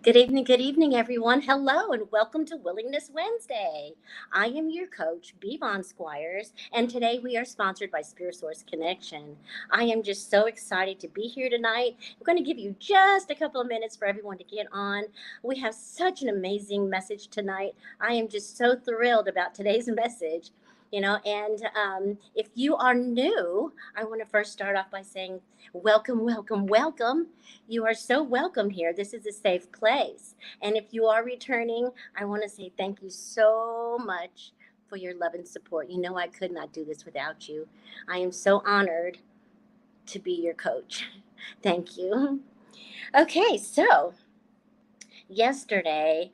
Good evening, everyone. Hello, and welcome to Willingness Wednesday. I am your coach, BVon Squires, and today we are sponsored by Spirit Source Connection. I am just so excited to be here tonight. We're going to give you just a couple of minutes for everyone to get on. We have such an amazing message tonight. I am just so thrilled about today's message. And if you are new, I want to first start off by saying, welcome, welcome, welcome. You are so welcome here. This is a safe place. And if you are returning, I want to say thank you so much for your love and support. You know, I could not do this without you. I am so honored to be your coach. Thank you. Okay, so yesterday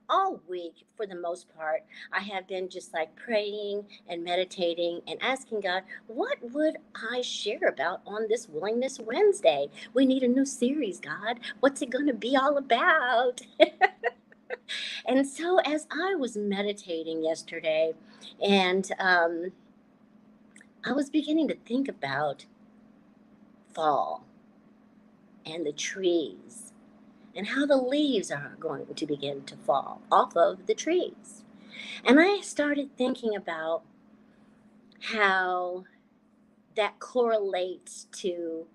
all week for the most part I have been just like praying and meditating and asking God, what would I share about on this Willingness Wednesday? We need a new series, God. What's it going to be all about? And so as I was meditating yesterday, and I was beginning to think about fall and the trees and how the leaves are going to begin to fall off of the trees. And I started thinking about how that correlates to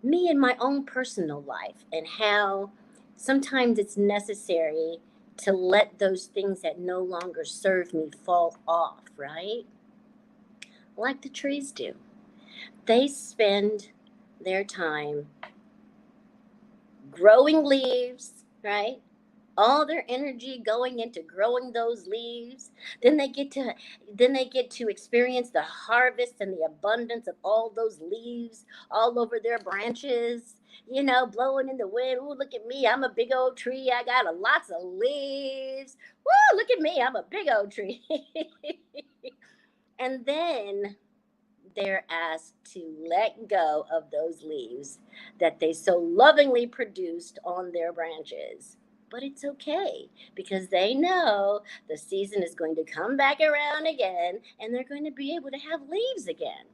me in my own personal life, and how sometimes it's necessary to let those things that no longer serve me fall off, right? Like the trees do. They spend their time growing leaves, right? All their energy going into growing those leaves. Then they get to experience the harvest and the abundance of all those leaves all over their branches, blowing in the wind. Ooh, look at me, I'm a big old tree, I got lots of leaves. Woo, look at me, I'm a big old tree. And then they're asked to let go of those leaves that they so lovingly produced on their branches. But it's okay, because they know the season is going to come back around again and they're going to be able to have leaves again.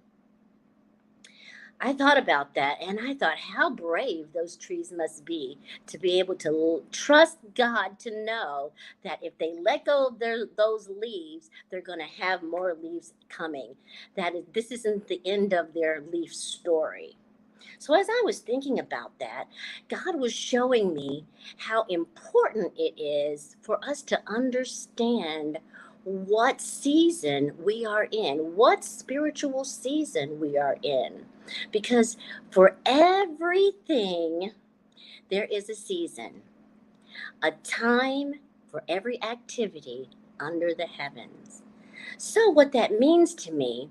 I thought about that, and I thought how brave those trees must be to be able to trust God, to know that if they let go of those leaves, they're going to have more leaves coming. This isn't the end of their leaf story. So, as I was thinking about that, God was showing me how important it is for us to understand what season we are in, what spiritual season we are in. Because for everything, there is a season, a time for every activity under the heavens. So, what that means to me,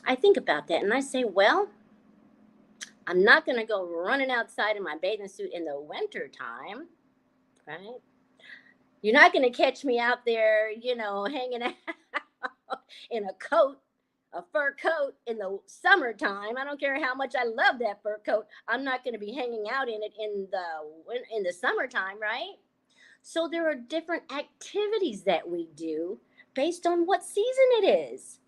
I think about that and I say, well, I'm not going to go running outside in my bathing suit in the winter time, right? You're not going to catch me out there, hanging out in a coat, a fur coat in the summertime. I don't care how much I love that fur coat. I'm not going to be hanging out in it in the summertime, right? So there are different activities that we do based on what season it is.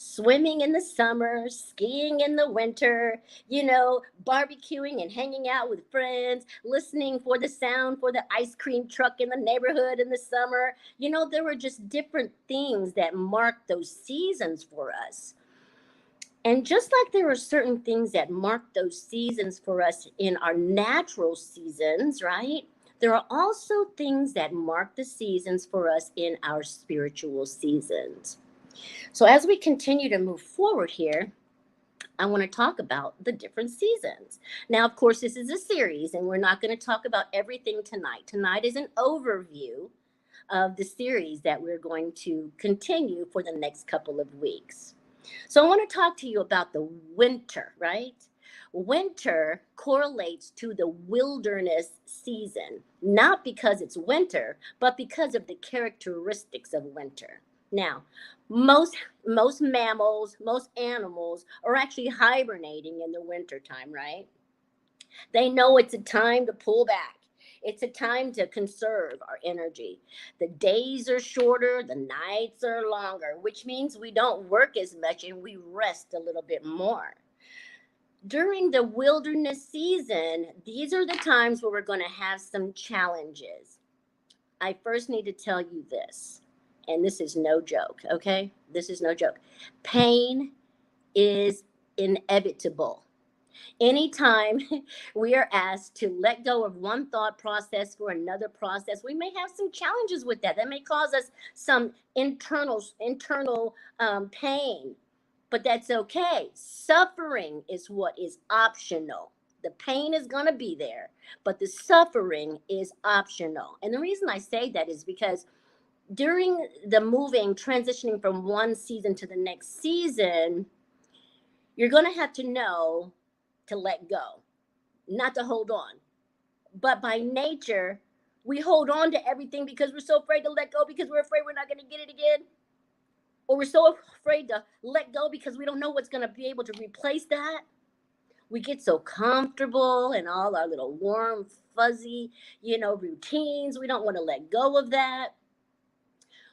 Swimming in the summer, skiing in the winter, barbecuing and hanging out with friends, listening for the sound for the ice cream truck in the neighborhood in the summer. There were just different things that marked those seasons for us. And just like there are certain things that mark those seasons for us in our natural seasons, right? There are also things that mark the seasons for us in our spiritual seasons. So, as we continue to move forward here, I want to talk about the different seasons. Now, of course, this is a series, and we're not going to talk about everything tonight. Tonight is an overview of the series that we're going to continue for the next couple of weeks. So, I want to talk to you about the winter, right? Winter correlates to the wilderness season, not because it's winter, but because of the characteristics of winter. Now, most mammals, most animals are actually hibernating in the wintertime, right? They know it's a time to pull back. It's a time to conserve our energy. The days are shorter, the nights are longer, which means we don't work as much and we rest a little bit more. During the wilderness season, these are the times where we're going to have some challenges. I first need to tell you this, and this is no joke, okay? This is no joke. Pain is inevitable. Anytime we are asked to let go of one thought process for another process, we may have some challenges with that. That may cause us some internal pain, but that's okay. Suffering is what is optional. The pain is going to be there, but the suffering is optional. And the reason I say that is because during the moving, transitioning from one season to the next season, you're going to have to know to let go, not to hold on. But by nature, we hold on to everything because we're so afraid to let go because we're afraid we're not going to get it again. Or we're so afraid to let go because we don't know what's going to be able to replace that. We get so comfortable in all our little warm, fuzzy, routines. We don't want to let go of that.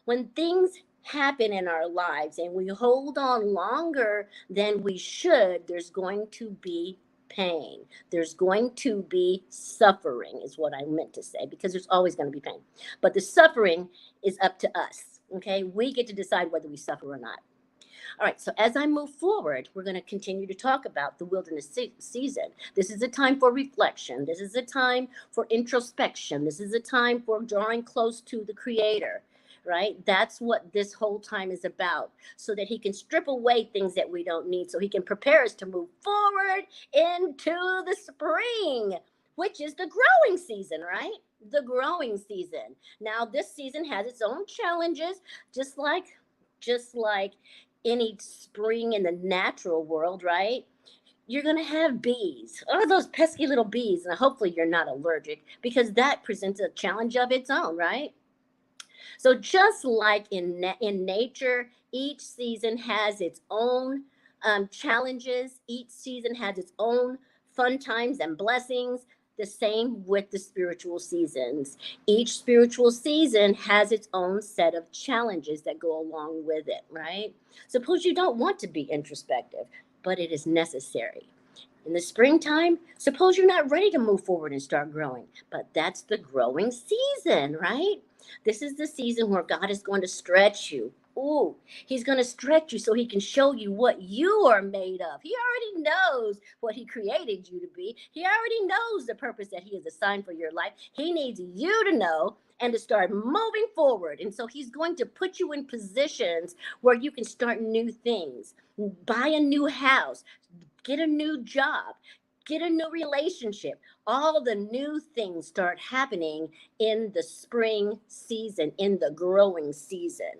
When things happen in our lives and we hold on longer than we should, there's going to be pain. There's going to be suffering, is what I meant to say, because there's always going to be pain. But the suffering is up to us. Okay. We get to decide whether we suffer or not. All right, so as I move forward, we're going to continue to talk about the wilderness season. This is a time for reflection. This is a time for introspection. This is a time for drawing close to the Creator, right? That's what this whole time is about, so that He can strip away things that we don't need, so He can prepare us to move forward into the spring, which is the growing season, right? The growing season. Now, this season has its own challenges, just like any spring in the natural world, right? You're going to have bees. Oh, those pesky little bees. And hopefully you're not allergic, because that presents a challenge of its own, right? So just like in nature, each season has its own challenges. Each season has its own fun times and blessings. The same with the spiritual seasons. Each spiritual season has its own set of challenges that go along with it, right? Suppose you don't want to be introspective, but it is necessary. In the springtime, suppose you're not ready to move forward and start growing, but that's the growing season, right? This is the season where God is going to stretch you. Ooh, He's going to stretch you so He can show you what you are made of. He already knows what He created you to be. He already knows the purpose that He has assigned for your life. He needs you to know and to start moving forward. And so He's going to put you in positions where you can start new things, buy a new house, get a new job, get a new relationship. All the new things start happening in the spring season, in the growing season.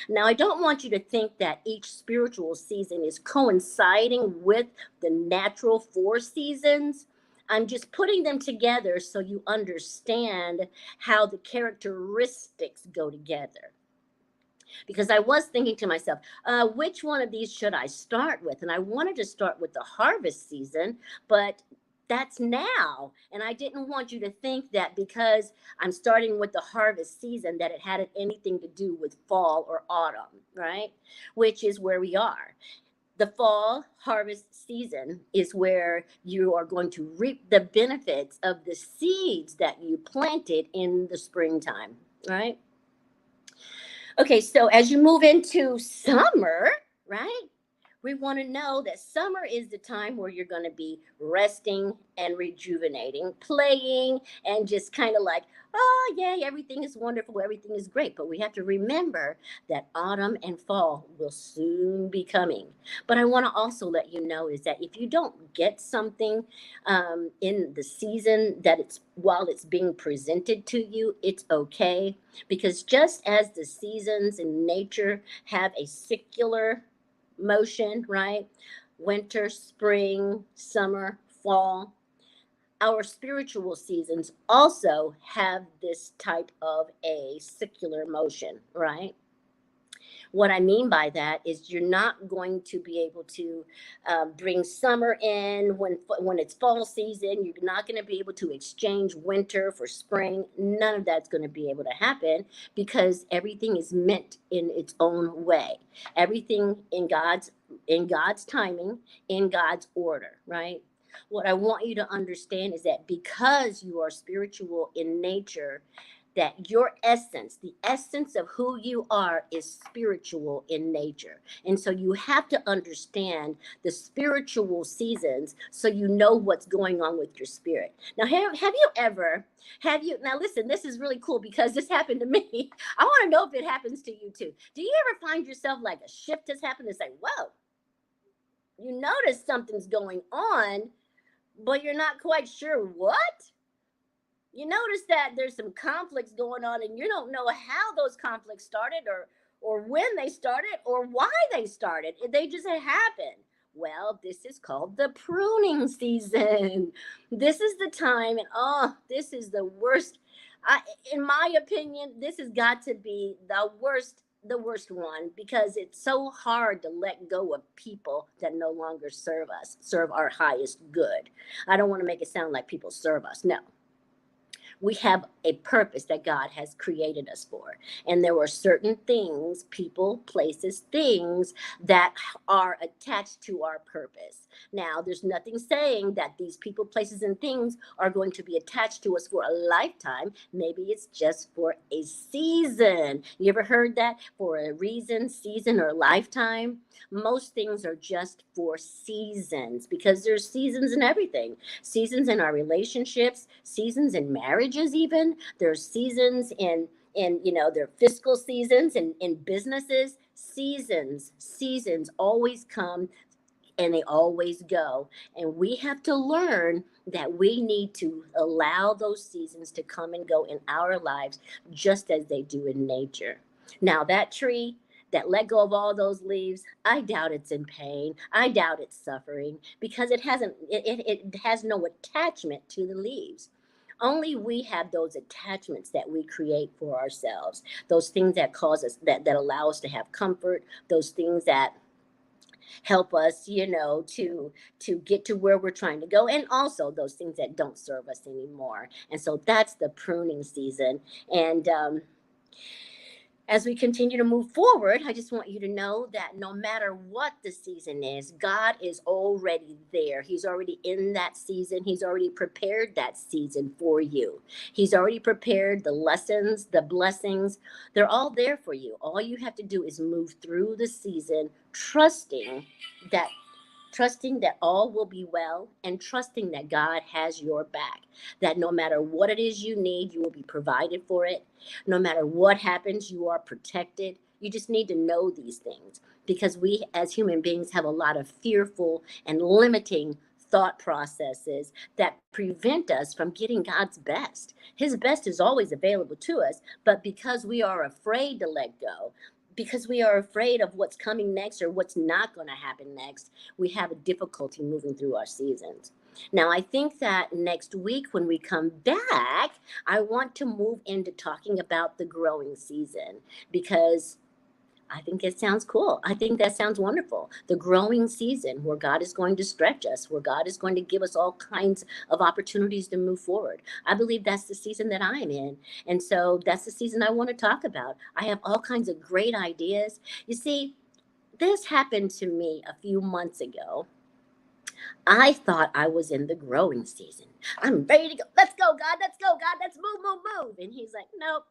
Now, I don't want you to think that each spiritual season is coinciding with the natural four seasons. I'm just putting them together so you understand how the characteristics go together. Because I was thinking to myself, which one of these should I start with? And I wanted to start with the harvest season, but that's now. And I didn't want you to think that because I'm starting with the harvest season that it had anything to do with fall or autumn, right? Which is where we are. The fall harvest season is where you are going to reap the benefits of the seeds that you planted in the springtime, right? Okay, so as you move into summer, right? We want to know that summer is the time where you're going to be resting and rejuvenating, playing, and just kind of like, oh, yay, everything is wonderful, everything is great. But we have to remember that autumn and fall will soon be coming. But I want to also let you know is that if you don't get something in the season that it's while it's being presented to you, it's okay. Because just as the seasons in nature have a secular motion, right? Winter, spring, summer, fall. Our spiritual seasons also have this type of a secular motion, right? What I mean by that is you're not going to be able to bring summer in when it's fall season. You're not going to be able to exchange winter for spring. None of that's going to be able to happen because everything is meant in its own way. Everything in God's in God's timing, in God's order, right? What I want you to understand is that because you are spiritual in nature, that your essence, the essence of who you are, is spiritual in nature. And so you have to understand the spiritual seasons so you know what's going on with your spirit. Now, have you ever, now listen, this is really cool because this happened to me. I want to know if it happens to you too. Do you ever find yourself like a shift has happened and say, whoa, you notice something's going on, but you're not quite sure what? You notice that there's some conflicts going on and you don't know how those conflicts started or when they started or why they started. They just happen. Well, this is called the pruning season. This is the time, and oh, this is the worst. In my opinion, this has got to be the worst one, because it's so hard to let go of people that no longer serve our highest good. I don't want to make it sound like people serve us. No, we have a purpose that God has created us for. And there were certain things, people, places, things that are attached to our purpose. Now, there's nothing saying that these people, places, and things are going to be attached to us for a lifetime. Maybe it's just for a season. You ever heard that? For a reason, season, or lifetime? Most things are just for seasons, because there's seasons in everything. Seasons in our relationships, seasons in marriages, even. There's seasons in their fiscal seasons and in businesses. Seasons always come and they always go. And we have to learn that we need to allow those seasons to come and go in our lives just as they do in nature. Now, that tree that let go of all those leaves, I doubt it's in pain. I doubt it's suffering, because it has no attachment to the leaves. Only we have those attachments that we create for ourselves, those things that cause us, that allow us to have comfort, those things that help us, to get to where we're trying to go, and also those things that don't serve us anymore. And so that's the pruning season. And as we continue to move forward, I just want you to know that no matter what the season is, God is already there. He's already in that season. He's already prepared that season for you. He's already prepared the lessons, the blessings. They're all there for you. All you have to do is move through the season, that trusting that all will be well, and trusting that God has your back, that no matter what it is you need, you will be provided for it. No matter what happens, you are protected. You just need to know these things, because we as human beings have a lot of fearful and limiting thought processes that prevent us from getting God's best. His best is always available to us, but because we are afraid to let go, because we are afraid of what's coming next or what's not going to happen next, we have a difficulty moving through our seasons. Now, I think that next week when we come back, I want to move into talking about the growing season, because I think it sounds cool. I think that sounds wonderful. The growing season, where God is going to stretch us, where God is going to give us all kinds of opportunities to move forward. I believe that's the season that I'm in. And so that's the season I want to talk about. I have all kinds of great ideas. You see, this happened to me a few months ago. I thought I was in the growing season. I'm ready to go. Let's go, God. Let's go, God. Let's move, move, move. And he's like, nope.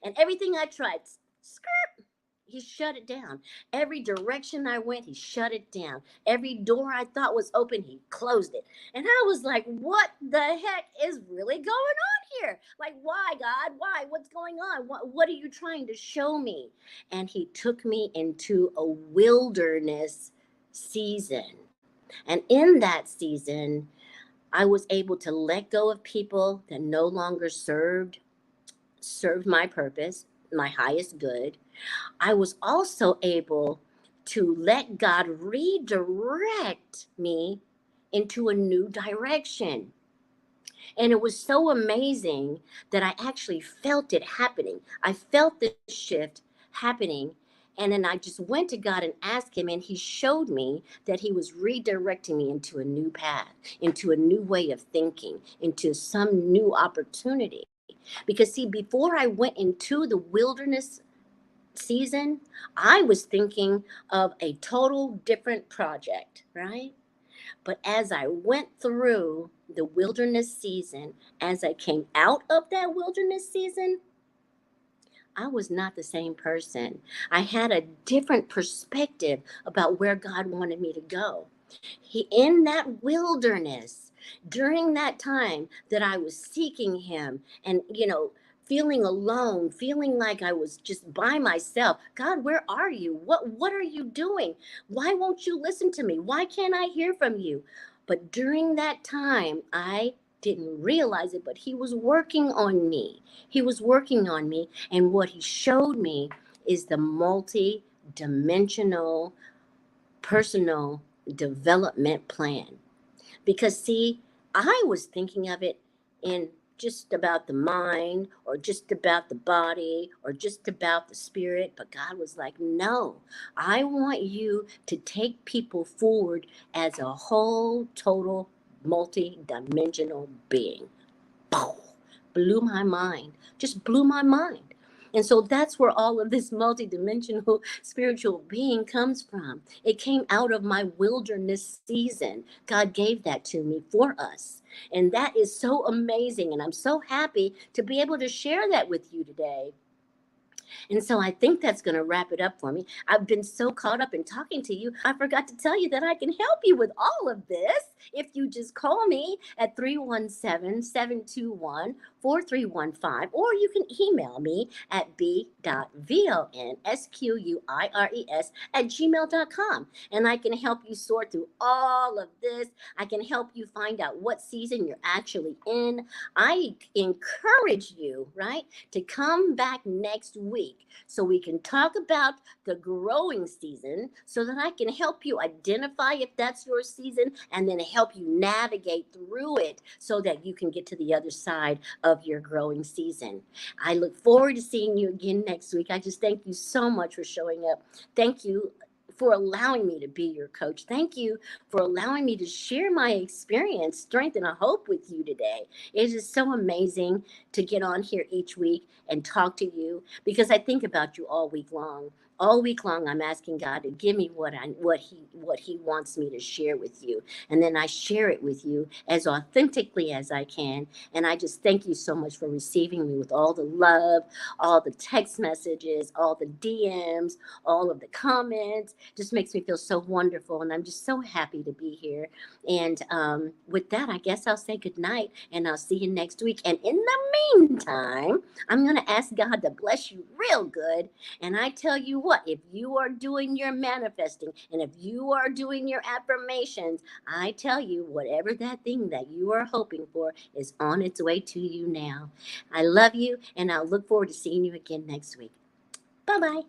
And everything I tried, skirt, he shut it down. Every direction I went, he shut it down. Every door I thought was open, he closed it. And I was like, what the heck is really going on here? Like, why, God? Why? What's going on? What are you trying to show me? And he took me into a wilderness season. And in that season, I was able to let go of people that no longer served my purpose, my highest good. I was also able to let God redirect me into a new direction. And it was so amazing that I actually felt it happening. I felt the shift happening. And then I just went to God and asked him, and he showed me that he was redirecting me into a new path, into a new way of thinking, into some new opportunity. Because, see, before I went into the wilderness season, I was thinking of a total different project, right? But as I went through the wilderness season, as I came out of that wilderness season, I was not the same person. I had a different perspective about where God wanted me to go. He, in that wilderness, during that time that I was seeking Him and, feeling alone, feeling like I was just by myself. God, where are you? What are you doing? Why won't you listen to me? Why can't I hear from you? But during that time, I didn't realize it, but He was working on me. He was working on me. And what He showed me is the multi dimensional personal development plan. Because, see, I was thinking of it in just about the mind or just about the body or just about the spirit. But God was like, no, I want you to take people forward as a whole, total, multi dimensional being. Boom, blew my mind, just blew my mind. And so that's where all of this multidimensional spiritual being comes from. It came out of my wilderness season. God gave that to me for us. And that is so amazing. And I'm so happy to be able to share that with you today. And so I think that's going to wrap it up for me. I've been so caught up in talking to you, I forgot to tell you that I can help you with all of this if you just call me at 317-721-4315, or you can email me at b.vonsquires@gmail.com. And I can help you sort through all of this. I can help you find out what season you're actually in. I encourage you, right, to come back next week so we can talk about the growing season so that I can help you identify if that's your season and then help you navigate through it so that you can get to the other side of your growing season. I look forward to seeing you again next week. I just thank you so much for showing up. Thank you for allowing me to be your coach. Thank you for allowing me to share my experience, strength, and hope with you today. It is so amazing to get on here each week and talk to you because I think about you all week long. All week long, I'm asking God to give me what He wants me to share with you, and then I share it with you as authentically as I can. And I just thank you so much for receiving me with all the love, all the text messages, all the DMs, all of the comments. Just makes me feel so wonderful, and I'm just so happy to be here. And with that, I guess I'll say good night, and I'll see you next week. And in the meantime, I'm going to ask God to bless you real good. And I tell you what, if you are doing your manifesting and if you are doing your affirmations, I tell you, whatever that thing that you are hoping for is on its way to you now. I love you, and I'll look forward to seeing you again next week. Bye bye.